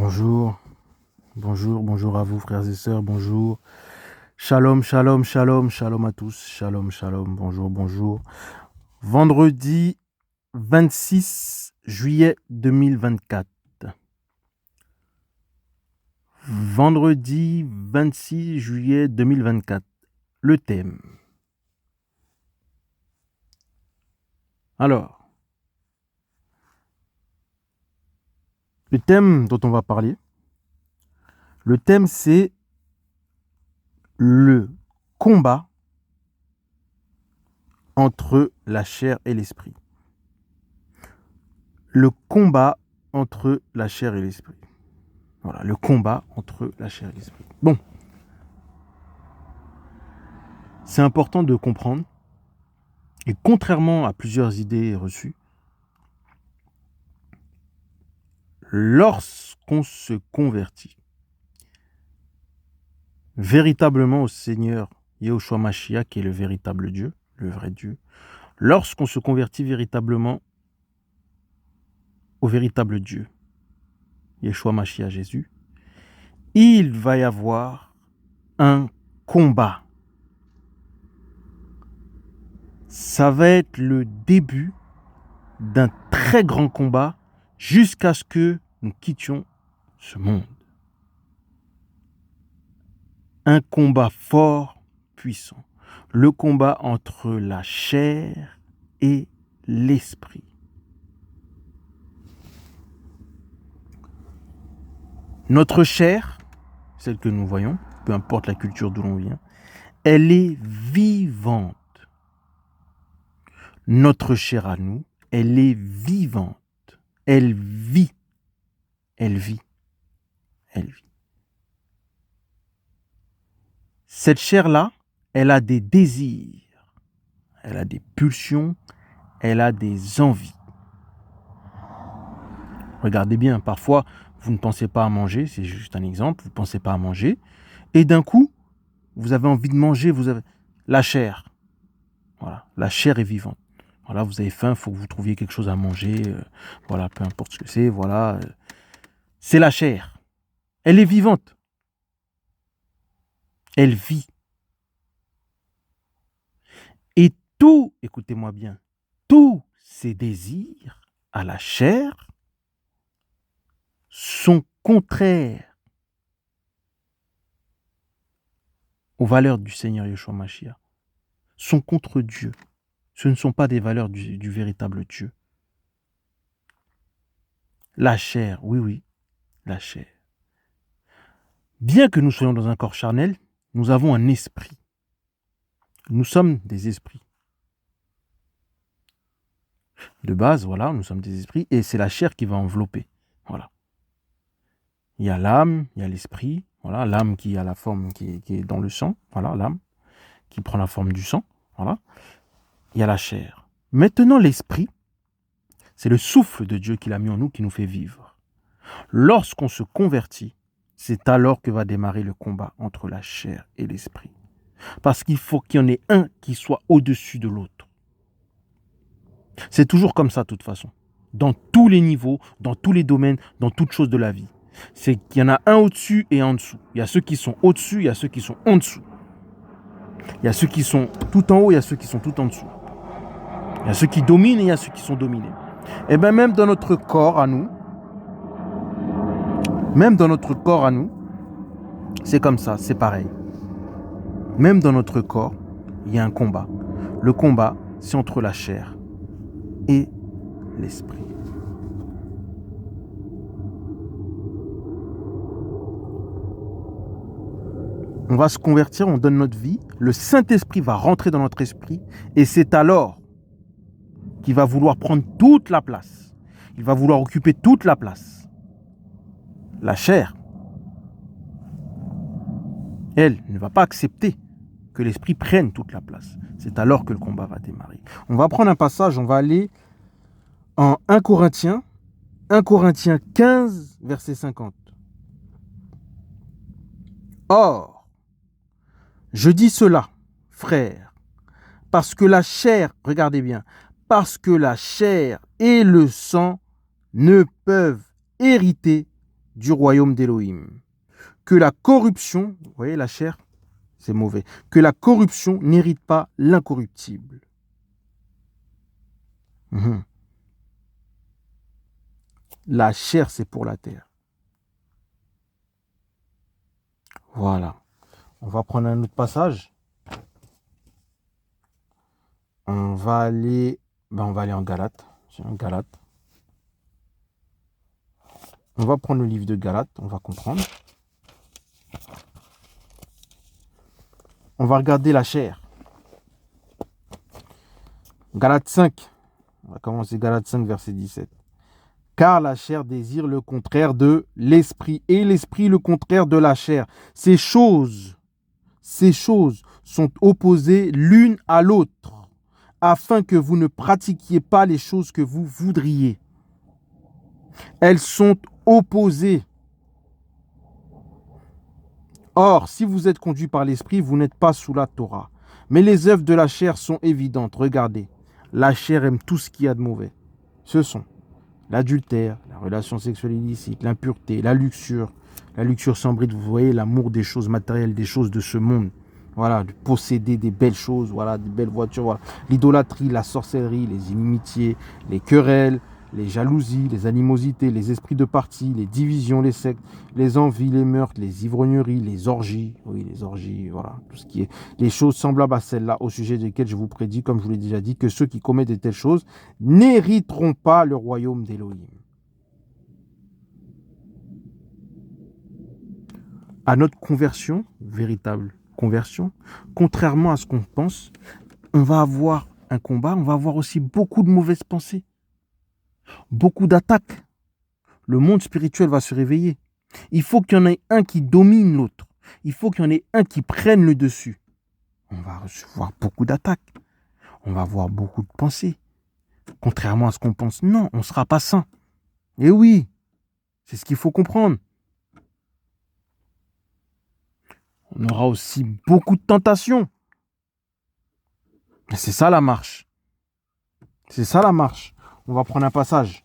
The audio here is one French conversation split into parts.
Bonjour, bonjour à vous frères et sœurs, bonjour. Shalom, shalom, shalom, shalom à tous, shalom, shalom, bonjour. Vendredi 26 juillet 2024. Vendredi 26 juillet 2024. Le thème. Alors, le thème dont on va parler, le thème c'est le combat entre la chair et l'esprit. Le combat entre la chair et l'esprit. Voilà, le combat entre la chair et l'esprit. Bon, c'est important de comprendre, et contrairement à plusieurs idées reçues, lorsqu'on se convertit véritablement au Seigneur Yahushua Mashiach, qui est le véritable Dieu, le vrai Dieu, lorsqu'on se convertit véritablement au véritable Dieu, Yeshua Mashiach Jésus, il va y avoir un combat. Ça va être le début d'un très grand combat jusqu'à ce que nous quittions ce monde. Un combat fort, puissant. Le combat entre la chair et l'esprit. Notre chair, celle que nous voyons, peu importe la culture d'où l'on vient, elle est vivante. Notre chair à nous, elle est vivante. Elle vit. Elle vit. Elle vit. Cette chair-là, elle a des désirs, elle a des pulsions, elle a des envies. Regardez bien, parfois, vous ne pensez pas à manger, c'est juste un exemple, vous ne pensez pas à manger, et d'un coup, vous avez envie de manger, vous avez la chair. Voilà, la chair est vivante. Voilà, vous avez faim, il faut que vous trouviez quelque chose à manger, voilà, peu importe ce que c'est, voilà. C'est la chair. Elle est vivante. Elle vit. Et tout, écoutez-moi bien, tous ces désirs à la chair sont contraires aux valeurs du Seigneur Yeshua Mashiach, sont contre Dieu. Ce ne sont pas des valeurs du véritable Dieu. La chair, oui, la chair. Bien que nous soyons dans un corps charnel, nous avons un esprit. Nous sommes des esprits. De base, voilà, nous sommes des esprits et c'est la chair qui va envelopper. Voilà. Il y a l'âme, il y a l'esprit, voilà, l'âme qui a la forme qui est dans le sang, voilà, l'âme qui prend la forme du sang, voilà. Il y a la chair. Maintenant, l'esprit, c'est le souffle de Dieu qu'il a mis en nous qui nous fait vivre. Lorsqu'on se convertit, c'est alors que va démarrer le combat entre la chair et l'esprit. Parce qu'il faut qu'il y en ait un qui soit au-dessus de l'autre. C'est toujours comme ça de toute façon. Dans tous les niveaux, dans tous les domaines, dans toutes choses de la vie. C'est qu'il y en a un au-dessus et en dessous. Il y a ceux qui sont au-dessus, il y a ceux qui sont en dessous. Il y a ceux qui sont tout en haut, il y a ceux qui sont tout en dessous. Il y a ceux qui dominent et il y a ceux qui sont dominés. Et bien même dans notre corps à nous, c'est comme ça, c'est pareil. Même dans notre corps, il y a un combat. Le combat, c'est entre la chair et l'esprit. On va se convertir, on donne notre vie, le Saint-Esprit va rentrer dans notre esprit et c'est alors qu'il va vouloir prendre toute la place. Il va vouloir occuper toute la place. La chair, elle, ne va pas accepter que l'esprit prenne toute la place. C'est alors que le combat va démarrer. On va prendre un passage, on va aller en 1 Corinthiens 15, verset 50. Or, je dis cela, frères, parce que la chair, regardez bien, parce que la chair et le sang ne peuvent hériter du royaume d'Élohim. Que la corruption, vous voyez la chair, c'est mauvais, que la corruption n'hérite pas l'incorruptible. La chair, c'est pour la terre. Voilà. On va prendre un autre passage. On va aller en Galates. C'est un Galates. On va prendre le livre de Galates, on va comprendre. On va regarder la chair. Galates 5. On va commencer Galates 5, verset 17. Car la chair désire le contraire de l'esprit, et l'esprit le contraire de la chair. Ces choses sont opposées l'une à l'autre, afin que vous ne pratiquiez pas les choses que vous voudriez. Elles sont opposées. Or, si vous êtes conduit par l'esprit, vous n'êtes pas sous la Torah. Mais les œuvres de la chair sont évidentes. Regardez, la chair aime tout ce qu'il y a de mauvais. Ce sont l'adultère, la relation sexuelle illicite, l'impureté, la luxure sans bride, vous voyez, l'amour des choses matérielles, des choses de ce monde. Voilà, de posséder des belles choses, voilà, des belles voitures, voilà. L'idolâtrie, la sorcellerie, les inimitiés, les querelles, les jalousies, les animosités, les esprits de parti, les divisions, les sectes, les envies, les meurtres, les ivrogneries, les orgies, voilà, tout ce qui est les choses semblables à celles-là, au sujet desquelles je vous prédis, comme je vous l'ai déjà dit, que ceux qui commettent de telles choses n'hériteront pas le royaume d'Élohim. À notre conversion, véritable conversion, contrairement à ce qu'on pense, on va avoir un combat, on va avoir aussi beaucoup de mauvaises pensées, beaucoup d'attaques. Le monde spirituel va se réveiller. Il faut qu'il y en ait un qui domine l'autre. Il faut qu'il y en ait un qui prenne le dessus. On va recevoir beaucoup d'attaques. On va avoir beaucoup de pensées. Contrairement à ce qu'on pense, non, on ne sera pas saint. Et oui, c'est ce qu'il faut comprendre. On aura aussi beaucoup de tentations. Et c'est ça la marche. C'est ça la marche. On va prendre un passage.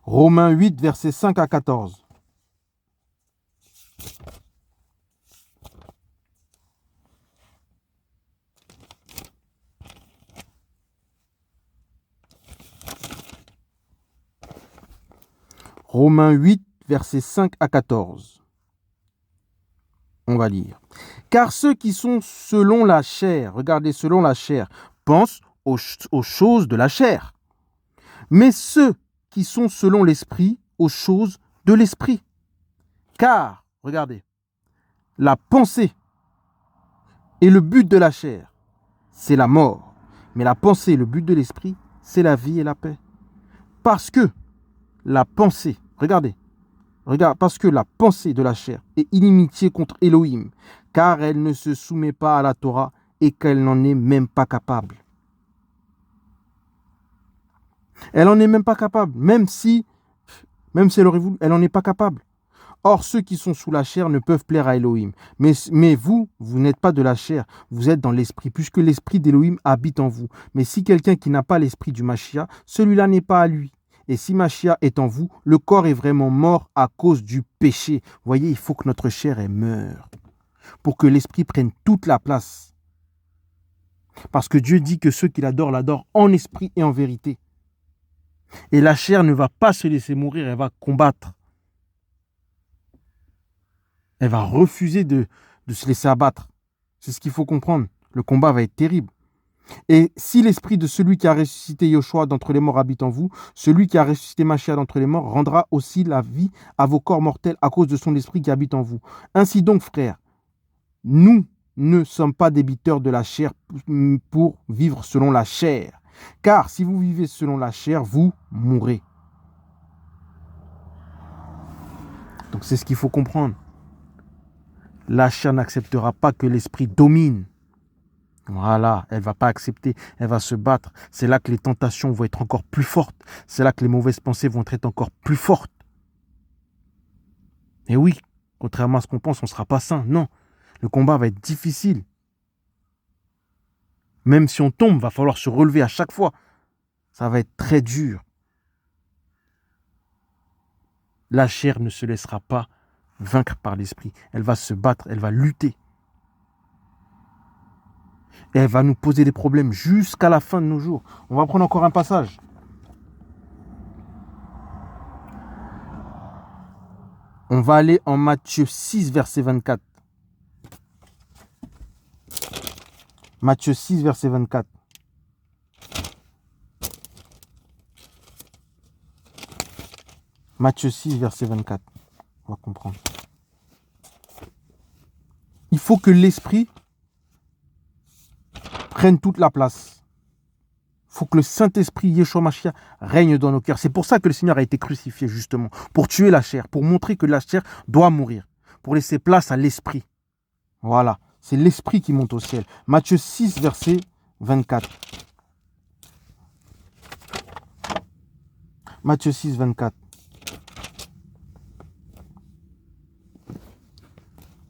Romains 8, versets 5 à 14. Romains 8, versets 5 à 14. On va lire. Car ceux qui sont selon la chair, regardez, selon la chair, pensent aux choses de la chair. Mais ceux qui sont selon l'esprit, aux choses de l'esprit. Car, regardez, la pensée et le but de la chair, c'est la mort. Mais la pensée et le but de l'esprit, c'est la vie et la paix. Parce que la pensée, regarde, parce que la pensée de la chair est inimitié contre Elohim, car elle ne se soumet pas à la Torah et qu'elle n'en est même pas capable. Elle n'en est même pas capable, même si elle aurait voulu, elle n'en est pas capable. Or, ceux qui sont sous la chair ne peuvent plaire à Elohim. Mais vous n'êtes pas de la chair, vous êtes dans l'esprit, puisque l'esprit d'Elohim habite en vous. Mais si quelqu'un qui n'a pas l'esprit du Mashiach, celui-là n'est pas à lui. Et si Mashiach est en vous, le corps est vraiment mort à cause du péché. Vous voyez, il faut que notre chair meure pour que l'esprit prenne toute la place. Parce que Dieu dit que ceux qui l'adorent en esprit et en vérité. Et la chair ne va pas se laisser mourir, elle va combattre. Elle va refuser de se laisser abattre. C'est ce qu'il faut comprendre. Le combat va être terrible. Et si l'esprit de celui qui a ressuscité Yoshua d'entre les morts habite en vous, celui qui a ressuscité Mashiach d'entre les morts rendra aussi la vie à vos corps mortels à cause de son esprit qui habite en vous. Ainsi donc, frères, nous ne sommes pas débiteurs de la chair pour vivre selon la chair. Car si vous vivez selon la chair, vous mourrez. Donc c'est ce qu'il faut comprendre. La chair n'acceptera pas que l'esprit domine. Voilà, elle ne va pas accepter, elle va se battre. C'est là que les tentations vont être encore plus fortes. C'est là que les mauvaises pensées vont être encore plus fortes. Et oui, contrairement à ce qu'on pense, on ne sera pas saint. Non, le combat va être difficile. Même si on tombe, il va falloir se relever à chaque fois. Ça va être très dur. La chair ne se laissera pas vaincre par l'esprit. Elle va se battre, elle va lutter. Et elle va nous poser des problèmes jusqu'à la fin de nos jours. On va prendre encore un passage. On va aller en Matthieu 6, verset 24. Matthieu 6, verset 24. Matthieu 6, verset 24. On va comprendre. Il faut que l'esprit prenne toute la place. Il faut que le Saint-Esprit, Yeshua Mashiach, règne dans nos cœurs. C'est pour ça que le Seigneur a été crucifié, justement. Pour tuer la chair, pour montrer que la chair doit mourir. Pour laisser place à l'esprit. Voilà. C'est l'esprit qui monte au ciel. Matthieu 6, verset 24. Matthieu 6, 24.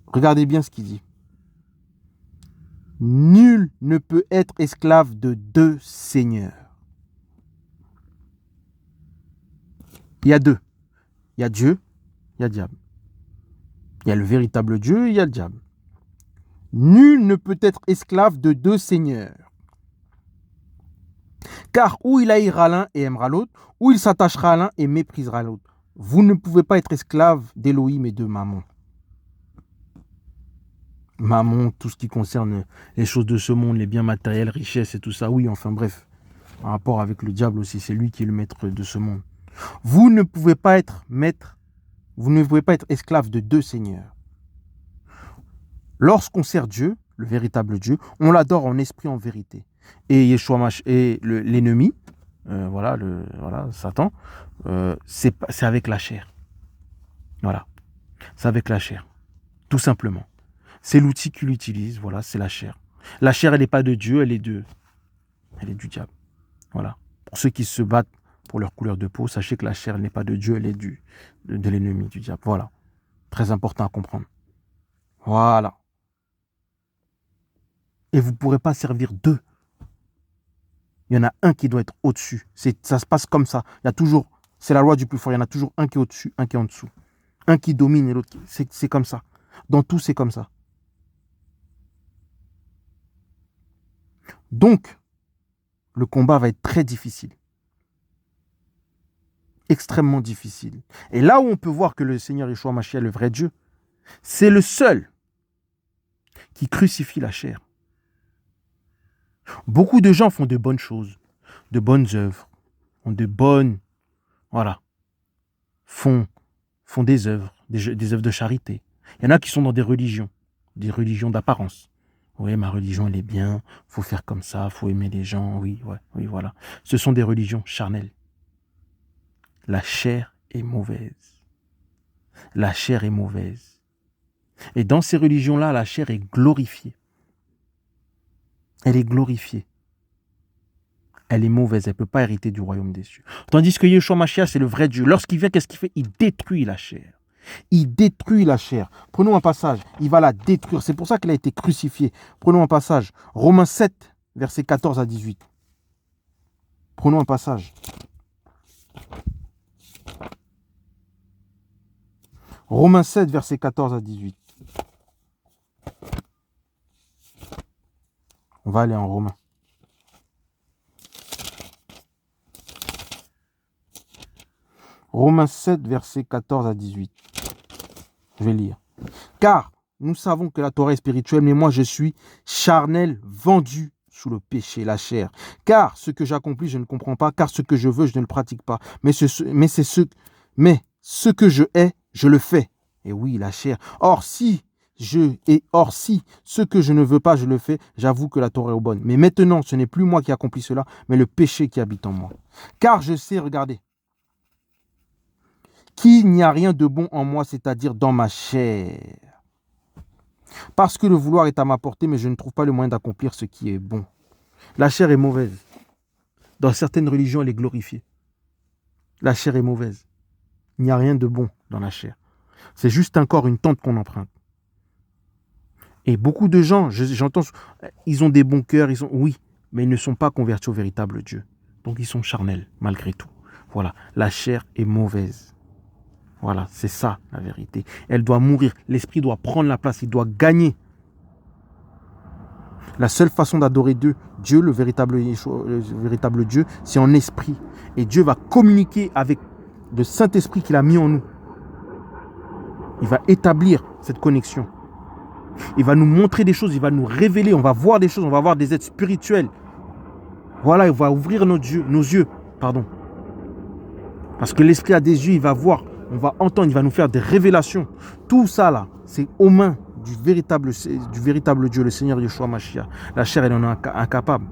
Regardez bien ce qu'il dit. Nul ne peut être esclave de deux seigneurs. Il y a deux. Il y a Dieu, il y a le diable. Il y a le véritable Dieu, il y a le diable. Nul ne peut être esclave de deux seigneurs. Car ou il haïra l'un et aimera l'autre, ou il s'attachera à l'un et méprisera l'autre. Vous ne pouvez pas être esclave d'Élohim et de Mammon. Mammon, tout ce qui concerne les choses de ce monde, les biens matériels, richesses et tout ça, oui, enfin bref. En rapport avec le diable aussi, c'est lui qui est le maître de ce monde. Vous ne pouvez pas être maître, vous ne pouvez pas être esclave de deux seigneurs. Lorsqu'on sert Dieu, le véritable Dieu, on l'adore en esprit, en vérité. Et Yeshua et l'ennemi, voilà, Satan, c'est avec la chair. Voilà, c'est avec la chair, tout simplement. C'est l'outil qu'il utilise, voilà, c'est la chair. La chair, elle n'est pas de Dieu, elle est du diable. Voilà. Pour ceux qui se battent pour leur couleur de peau, sachez que la chair, elle n'est pas de Dieu, elle est de l'ennemi, du diable. Voilà. Très important à comprendre. Voilà. Et vous ne pourrez pas servir deux. Il y en a un qui doit être au-dessus. Ça se passe comme ça. Il y a toujours, c'est la loi du plus fort. Il y en a toujours un qui est au-dessus, un qui est en dessous. Un qui domine et l'autre. C'est comme ça. Dans tout, c'est comme ça. Donc, le combat va être très difficile. Extrêmement difficile. Et là où on peut voir que le Seigneur Yeshua Mashiach, le vrai Dieu, c'est le seul qui crucifie la chair. Beaucoup de gens font de bonnes choses, de bonnes œuvres, font de bonnes, voilà, font des œuvres, des œuvres de charité. Il y en a qui sont dans des religions d'apparence. Oui, ma religion, elle est bien, faut faire comme ça, faut aimer les gens, oui, voilà. Ce sont des religions charnelles. La chair est mauvaise. La chair est mauvaise. Et dans ces religions-là, la chair est glorifiée. Elle est glorifiée. Elle est mauvaise, elle ne peut pas hériter du royaume des cieux. Tandis que Yeshua Mashiach, c'est le vrai Dieu. Lorsqu'il vient, qu'est-ce qu'il fait? Il détruit la chair. Il détruit la chair. Prenons un passage. Il va la détruire. C'est pour ça qu'il a été crucifié. Prenons un passage. Romains 7, versets 14 à 18. Prenons un passage. Romains 7, versets 14 à 18. On va aller en Romains. Romains 7, versets 14 à 18. Je vais lire. Car nous savons que la Torah est spirituelle, mais moi je suis charnel, vendu sous le péché, la chair. Car ce que j'accomplis, je ne comprends pas, car ce que je veux, je ne le pratique pas. Mais ce que je hais, je le fais. Et oui, la chair. Or si ce que je ne veux pas, je le fais, j'avoue que la Torah est bonne. Mais maintenant, ce n'est plus moi qui accomplis cela, mais le péché qui habite en moi. Car je sais, regardez, qu'il n'y a rien de bon en moi, c'est-à-dire dans ma chair. Parce que le vouloir est à ma portée, mais je ne trouve pas le moyen d'accomplir ce qui est bon. La chair est mauvaise. Dans certaines religions, elle est glorifiée. La chair est mauvaise. Il n'y a rien de bon dans la chair. C'est juste un corps, une tente qu'on emprunte. Et beaucoup de gens, j'entends, ils ont des bons cœurs, oui, mais ils ne sont pas convertis au véritable Dieu. Donc ils sont charnels, malgré tout. Voilà, la chair est mauvaise. Voilà, c'est ça la vérité. Elle doit mourir. L'esprit doit prendre la place. Il doit gagner. La seule façon d'adorer Dieu, le véritable Dieu, c'est en esprit. Et Dieu va communiquer avec le Saint-Esprit qu'il a mis en nous. Il va établir cette connexion. Il va nous montrer des choses, il va nous révéler, on va voir des choses, on va voir des êtres spirituels. Voilà, il va ouvrir nos yeux. Parce que l'esprit a des yeux, il va voir, on va entendre, il va nous faire des révélations. Tout ça là, c'est aux mains du véritable Dieu, le Seigneur Yeshua Mashiach. La chair, elle en est incapable.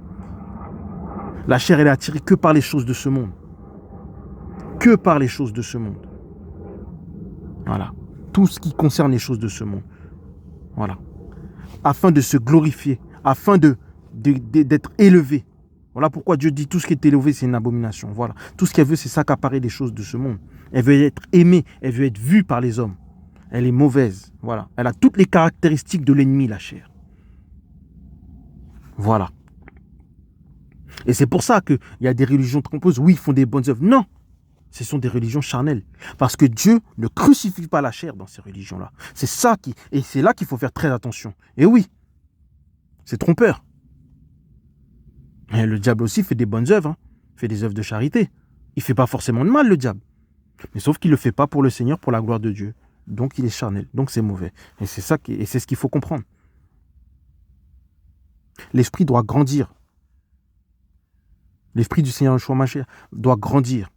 La chair, elle est attirée que par les choses de ce monde. Que par les choses de ce monde. Voilà. Tout ce qui concerne les choses de ce monde. Voilà. Afin de se glorifier, afin d'être élevé. Voilà pourquoi Dieu dit tout ce qui est élevé, c'est une abomination. Voilà. Tout ce qu'elle veut, c'est s'accaparer des choses de ce monde. Elle veut être aimée, elle veut être vue par les hommes. Elle est mauvaise. Voilà. Elle a toutes les caractéristiques de l'ennemi, la chair. Voilà. Et c'est pour ça qu'il y a des religions trompeuses. Oui, ils font des bonnes œuvres. Non. Ce sont des religions charnelles. Parce que Dieu ne crucifie pas la chair dans ces religions-là. Et c'est là qu'il faut faire très attention. Et oui, c'est trompeur. Et le diable aussi fait des bonnes œuvres. Il fait des œuvres de charité. Il ne fait pas forcément de mal, le diable. Mais sauf qu'il ne le fait pas pour le Seigneur, pour la gloire de Dieu. Donc il est charnel. Donc c'est mauvais. Et c'est ce qu'il faut comprendre. L'esprit doit grandir. L'esprit du Seigneur Yeshua Mashiach doit grandir.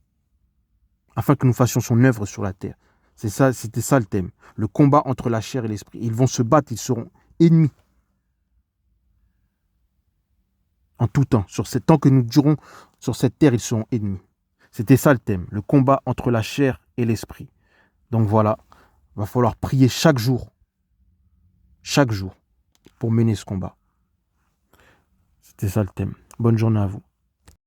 Afin que nous fassions son œuvre sur la terre. C'était ça le thème. Le combat entre la chair et l'esprit. Ils vont se battre, ils seront ennemis. En tout temps. Tant que nous durons sur cette terre, ils seront ennemis. C'était ça le thème. Le combat entre la chair et l'esprit. Donc voilà. Il va falloir prier chaque jour. Chaque jour. Pour mener ce combat. C'était ça le thème. Bonne journée à vous.